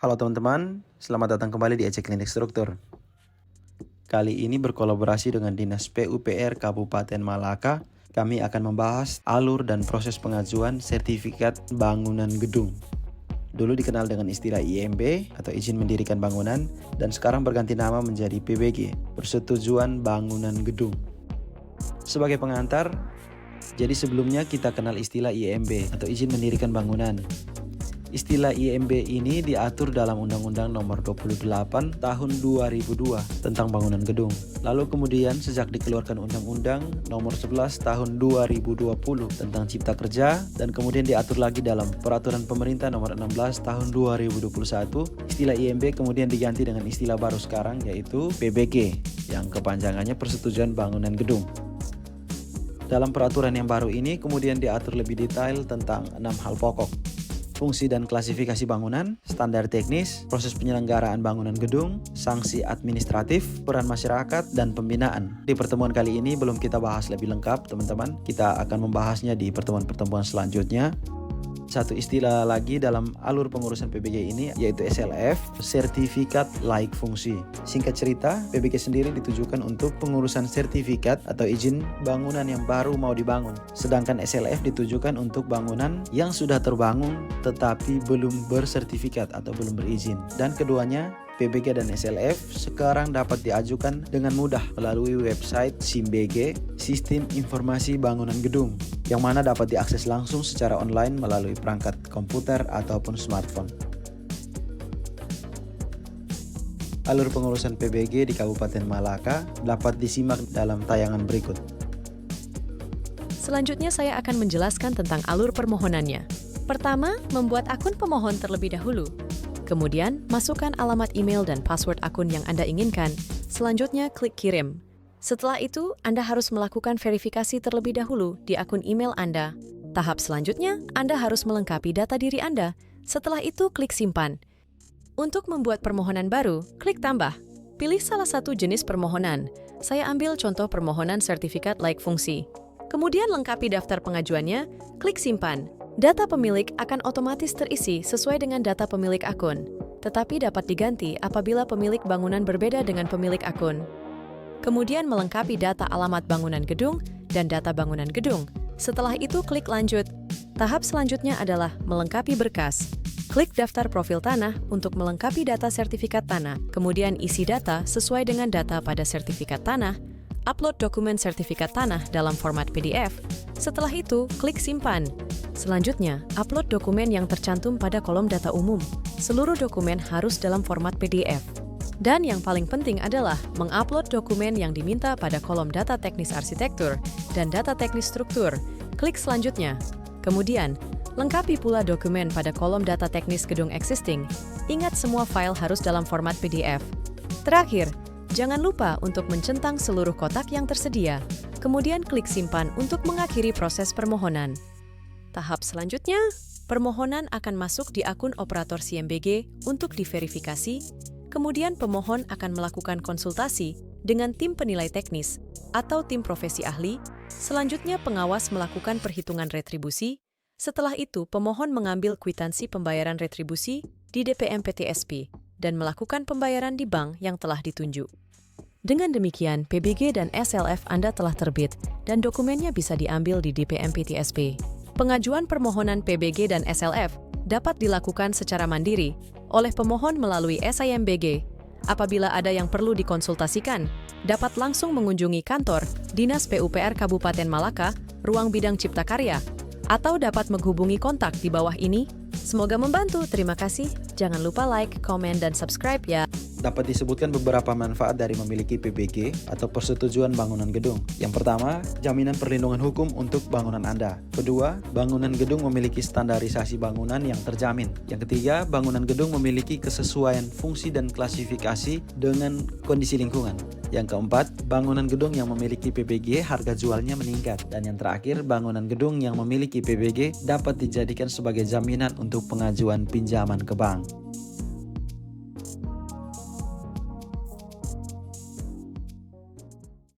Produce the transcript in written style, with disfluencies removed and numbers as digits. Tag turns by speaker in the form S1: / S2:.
S1: Halo teman-teman, selamat datang kembali di Ece Klinik Struktur. Kali ini berkolaborasi dengan Dinas PUPR Kabupaten Malaka, kami akan membahas alur dan proses pengajuan sertifikat bangunan gedung. Dulu dikenal dengan istilah IMB atau izin mendirikan bangunan, dan sekarang berganti nama menjadi PBG, Persetujuan Bangunan Gedung. Sebagai pengantar, jadi sebelumnya kita kenal istilah IMB atau izin mendirikan bangunan. Istilah IMB ini diatur dalam Undang-Undang Nomor 28 Tahun 2002 tentang bangunan gedung. Lalu kemudian sejak dikeluarkan Undang-Undang Nomor 11 Tahun 2020 tentang Cipta Kerja, dan kemudian diatur lagi dalam Peraturan Pemerintah Nomor 16 Tahun 2021, istilah IMB kemudian diganti dengan istilah baru sekarang yaitu PBG, yang kepanjangannya Persetujuan Bangunan Gedung. Dalam peraturan yang baru ini kemudian diatur lebih detail tentang 6 hal pokok: fungsi dan klasifikasi bangunan, standar teknis, proses penyelenggaraan bangunan gedung, sanksi administratif, peran masyarakat, dan pembinaan. Di pertemuan kali ini belum kita bahas lebih lengkap, teman-teman. Kita akan membahasnya di pertemuan-pertemuan selanjutnya. Satu istilah lagi dalam alur pengurusan PBG ini yaitu SLF, Sertifikat Laik Fungsi. Singkat cerita, PBG sendiri ditujukan untuk pengurusan sertifikat atau izin bangunan yang baru mau dibangun. Sedangkan SLF ditujukan untuk bangunan yang sudah terbangun tetapi belum bersertifikat atau belum berizin. Dan keduanya, PBG dan SLF, sekarang dapat diajukan dengan mudah melalui website SIMBG, Sistem Informasi Bangunan Gedung, yang mana dapat diakses langsung secara online melalui perangkat komputer ataupun smartphone. Alur pengurusan PBG di Kabupaten Malaka dapat disimak dalam tayangan berikut.
S2: Selanjutnya saya akan menjelaskan tentang alur permohonannya. Pertama, membuat akun pemohon terlebih dahulu. Kemudian, masukkan alamat email dan password akun yang Anda inginkan. Selanjutnya, klik kirim. Setelah itu, Anda harus melakukan verifikasi terlebih dahulu di akun email Anda. Tahap selanjutnya, Anda harus melengkapi data diri Anda. Setelah itu, klik simpan. Untuk membuat permohonan baru, klik tambah. Pilih salah satu jenis permohonan. Saya ambil contoh permohonan sertifikat laik fungsi. Kemudian lengkapi daftar pengajuannya, klik simpan. Data pemilik akan otomatis terisi sesuai dengan data pemilik akun, tetapi dapat diganti apabila pemilik bangunan berbeda dengan pemilik akun. Kemudian melengkapi data alamat bangunan gedung dan data bangunan gedung. Setelah itu klik lanjut. Tahap selanjutnya adalah melengkapi berkas. Klik daftar profil tanah untuk melengkapi data sertifikat tanah. Kemudian isi data sesuai dengan data pada sertifikat tanah. Upload dokumen sertifikat tanah dalam format PDF. Setelah itu, klik simpan. Selanjutnya, upload dokumen yang tercantum pada kolom data umum. Seluruh dokumen harus dalam format PDF. Dan yang paling penting adalah mengupload dokumen yang diminta pada kolom data teknis arsitektur dan data teknis struktur. Klik selanjutnya. Kemudian, lengkapi pula dokumen pada kolom data teknis gedung existing. Ingat, semua file harus dalam format PDF. Terakhir, jangan lupa untuk mencentang seluruh kotak yang tersedia. Kemudian klik simpan untuk mengakhiri proses permohonan. Tahap selanjutnya, permohonan akan masuk di akun operator SIMBG untuk diverifikasi. Kemudian pemohon akan melakukan konsultasi dengan tim penilai teknis atau tim profesi ahli. Selanjutnya pengawas melakukan perhitungan retribusi. Setelah itu pemohon mengambil kwitansi pembayaran retribusi di DPM PTSP dan melakukan pembayaran di bank yang telah ditunjuk. Dengan demikian, PBG dan SLF Anda telah terbit dan dokumennya bisa diambil di DPM PTSP. Pengajuan permohonan PBG dan SLF dapat dilakukan secara mandiri oleh pemohon melalui SIMBG. Apabila ada yang perlu dikonsultasikan, dapat langsung mengunjungi kantor Dinas PUPR Kabupaten Malaka, Ruang Bidang Cipta Karya, atau dapat menghubungi kontak di bawah ini. Semoga membantu. Terima kasih. Jangan lupa like, komen, dan subscribe ya.
S1: Dapat disebutkan beberapa manfaat dari memiliki PBG atau Persetujuan Bangunan Gedung. Yang pertama, jaminan perlindungan hukum untuk bangunan Anda. Kedua, bangunan gedung memiliki standarisasi bangunan yang terjamin. Yang ketiga, bangunan gedung memiliki kesesuaian fungsi dan klasifikasi dengan kondisi lingkungan. Yang keempat, bangunan gedung yang memiliki PBG harga jualnya meningkat. Dan yang terakhir, bangunan gedung yang memiliki PBG dapat dijadikan sebagai jaminan untuk pengajuan pinjaman ke bank.